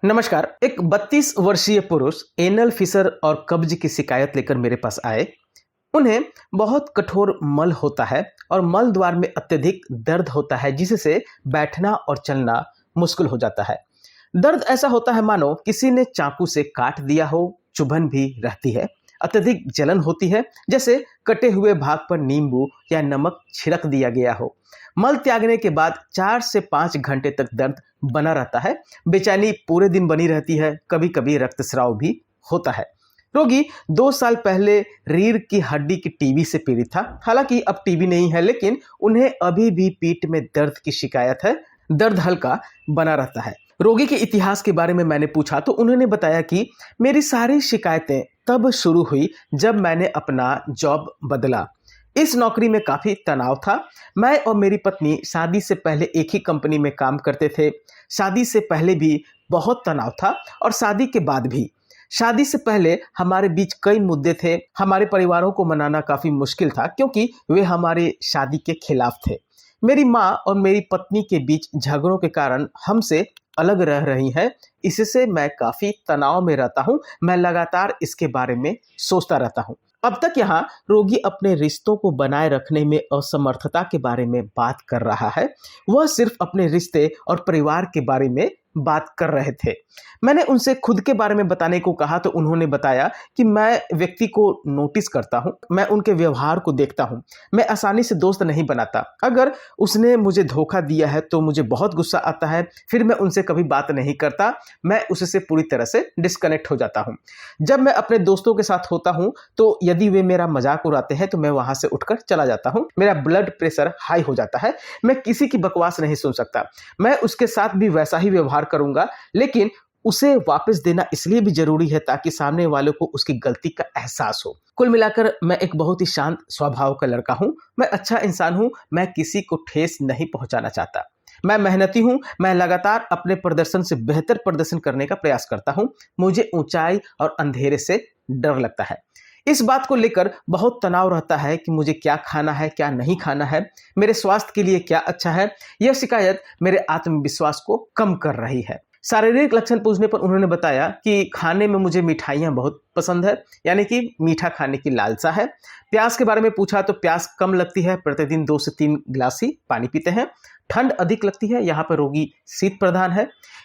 नमस्कार। एक 32 वर्षीय पुरुष एनल फिशर और कब्ज की शिकायत लेकर मेरे पास आए। उन्हें बहुत कठोर मल होता है और मल द्वार में अत्यधिक दर्द होता है, जिससे बैठना और चलना मुश्किल हो जाता है। दर्द ऐसा होता है मानो किसी ने चाकू से काट दिया हो। चुभन भी रहती है। अत्यधिक जलन होती है, जैसे कटे हुए भाग पर नींबू या नमक छिड़क दिया गया हो। मल त्यागने के बाद 4 से 5 घंटे तक दर्द बना रहता है। बेचैनी पूरे दिन बनी रहती है। कभी कभी रक्तस्राव भी होता है। रोगी 2 साल पहले रीढ़ की हड्डी की टीबी से पीड़ित था। हालांकि अब टीबी नहीं है, लेकिन उन्हें अभी भी पीठ में दर्द की शिकायत है। दर्द हल्का बना रहता है। रोगी के इतिहास के बारे में मैंने पूछा तो उन्होंने बताया कि मेरी सारी शिकायतें तब शुरू हुई जब मैंने अपना जॉब बदला। इस नौकरी में काफ़ी तनाव था। मैं और मेरी पत्नी शादी से पहले एक ही कंपनी में काम करते थे। शादी से पहले भी बहुत तनाव था और शादी के बाद भी। शादी से पहले हमारे बीच कई मुद्दे थे। हमारे परिवारों को मनाना काफ़ी मुश्किल था, क्योंकि वे हमारे शादी के खिलाफ थे। मेरी माँ और मेरी पत्नी के बीच झगड़ों के कारण हमसे अलग रह रही हैं। इससे मैं काफ़ी तनाव में रहता हूँ। मैं लगातार इसके बारे में सोचता रहता हूँ। अब तक यहाँ रोगी अपने रिश्तों को बनाए रखने में असमर्थता के बारे में बात कर रहा है। वह सिर्फ अपने रिश्ते और परिवार के बारे में बात कर रहे थे। मैंने उनसे खुद के बारे में बताने को कहा तो उन्होंने बताया कि मैं व्यक्ति को नोटिस करता हूँ। मैं उनके व्यवहार को देखता हूँ। मैं आसानी से दोस्त नहीं बनाता। अगर उसने मुझे धोखा दिया है तो मुझे बहुत गुस्सा आता है। फिर मैं उनसे कभी बात नहीं करता। मैं उससे पूरी तरह से डिस्कनेक्ट हो जाता हूँ। जब मैं अपने दोस्तों के साथ होता हूँ तो यदि वे मेरा मजाक उड़ाते हैं तो मैं वहां से उठकर चला जाता हूँ। मेरा ब्लड प्रेशर हाई हो जाता है। मैं किसी की बकवास नहीं सुन सकता। मैं उसके साथ भी वैसा ही व्यवहार करूंगा, लेकिन उसे वापस देना इसलिए भी जरूरी है ताकि सामने वालों को उसकी गलती का एहसास हो। कुल मिलाकर मैं एक बहुत ही शांत स्वभाव का लड़का हूँ। मैं अच्छा इंसान हूँ। मैं किसी को ठेस नहीं पहुंचाना चाहता। मैं मेहनती हूँ। मैं लगातार अपने प्रदर्शन से बेहतर प्रदर्शन करने का प्रयास करता हूँ। मुझे ऊंचाई और अंधेरे से डर लगता है। इस बात को लेकर बहुत तनाव रहता है कि मुझे क्या खाना है, क्या नहीं खाना है, मेरे स्वास्थ्य के लिए क्या अच्छा है। यह शिकायत मेरे आत्मविश्वास को कम कर रही है। शारीरिक लक्षण पूछने पर उन्होंने बताया कि खाने में मुझे मिठाइयाँ बहुत पसंद है, यानी कि मीठा खाने की लालसा है। प्यास के बारे में पूछा तो प्यास कम लगती है। प्रतिदिन 2 से 3 गिलास ही पानी पीते हैं। ठंड अधिक लगती है। यहाँ पर रोगी शीत प्रधान है।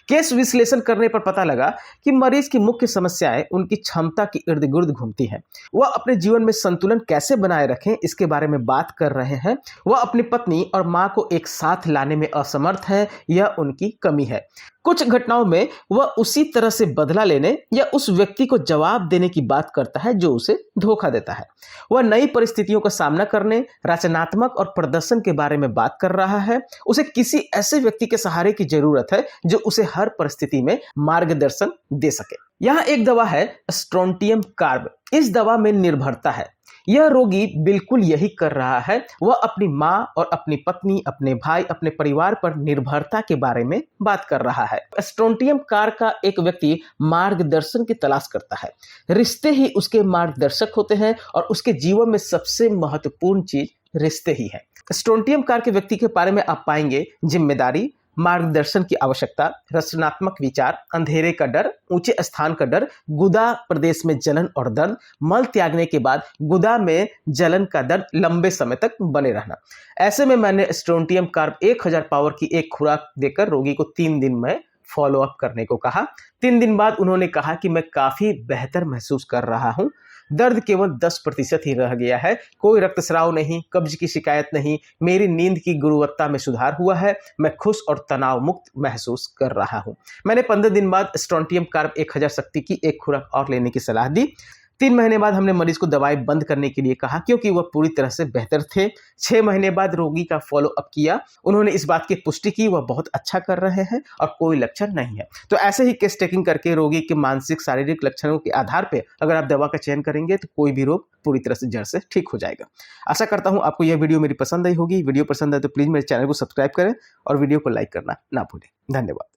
केस विश्लेषण करने पर पता लगा कि मरीज की मुख्य समस्याएं उनकी क्षमता के इर्द गिर्द घूमती हैं। वह अपने जीवन में संतुलन कैसे बनाए रखें, इसके बारे में बात कर रहे हैं। वह अपनी पत्नी और मां को एक साथ लाने में असमर्थ है। यह उनकी कमी है। कुछ घटनाओं में वह उसी तरह से बदला लेने या उस व्यक्ति को जवाब देने की बात करता है जो उसे धोखा देता है। वह नई परिस्थितियों का सामना करने, रचनात्मक और प्रदर्शन के बारे में बात कर रहा है। उसे किसी ऐसे व्यक्ति के सहारे की जरूरत है जो उसे हर परिस्थिति में मार्गदर्शन दे सके। यहाँ एक दवा है स्ट्रोंटियम कार्ब। इस दवा में निर्भरता है। यह रोगी बिल्कुल यही कर रहा है। वह अपनी माँ और अपनी पत्नी, अपने भाई, अपने परिवार पर निर्भरता के बारे में बात कर रहा है। स्ट्रोंटियम कार्ब का एक व्यक्ति मार्गदर्शन की तलाश करता है। रिश्ते ही उसके मार्गदर्शक होते हैं और उसके जीवन में सबसे महत्वपूर्ण चीज रिश्ते ही है। स्ट्रोंटियम कार्ब के व्यक्ति के बारे में आप पाएंगे जिम्मेदारी, मार्गदर्शन की आवश्यकता, रचनात्मक विचार, अंधेरे का डर, ऊंचे स्थान का डर, गुदा प्रदेश में जलन और दर्द, मल त्यागने के बाद गुदा में जलन का दर्द, लंबे समय तक बने रहना। ऐसे में मैंने स्ट्रोंटियम कार्ब 1000 पावर की एक खुराक देकर रोगी को 3 दिन में फॉलो अप करने को कहा। 3 दिन बाद उन्होंने कहा कि मैं काफी बेहतर महसूस कर रहा हूँ। दर्द केवल 10% ही रह गया है। कोई रक्तस्राव नहीं, कब्ज की शिकायत नहीं। मेरी नींद की गुणवत्ता में सुधार हुआ है। मैं खुश और तनाव मुक्त महसूस कर रहा हूँ। मैंने 15 दिन बाद स्ट्रोंटियम कार्ब 1000 शक्ति की एक खुराक और लेने की सलाह दी। 3 महीने बाद हमने मरीज को दवाई बंद करने के लिए कहा, क्योंकि वह पूरी तरह से बेहतर थे। 6 महीने बाद रोगी का फॉलो अप किया। उन्होंने इस बात की पुष्टि की वह बहुत अच्छा कर रहे हैं और कोई लक्षण नहीं है। तो ऐसे ही केस टेकिंग करके रोगी के मानसिक शारीरिक लक्षणों के आधार पर अगर आप दवा का चयन करेंगे तो कोई भी रोग पूरी तरह से जड़ से ठीक हो जाएगा। आशा करता हूं आपको यह वीडियो मेरी पसंद आई होगी। वीडियो पसंद है तो प्लीज मेरे चैनल को सब्सक्राइब करें और वीडियो को लाइक करना ना भूलें। धन्यवाद।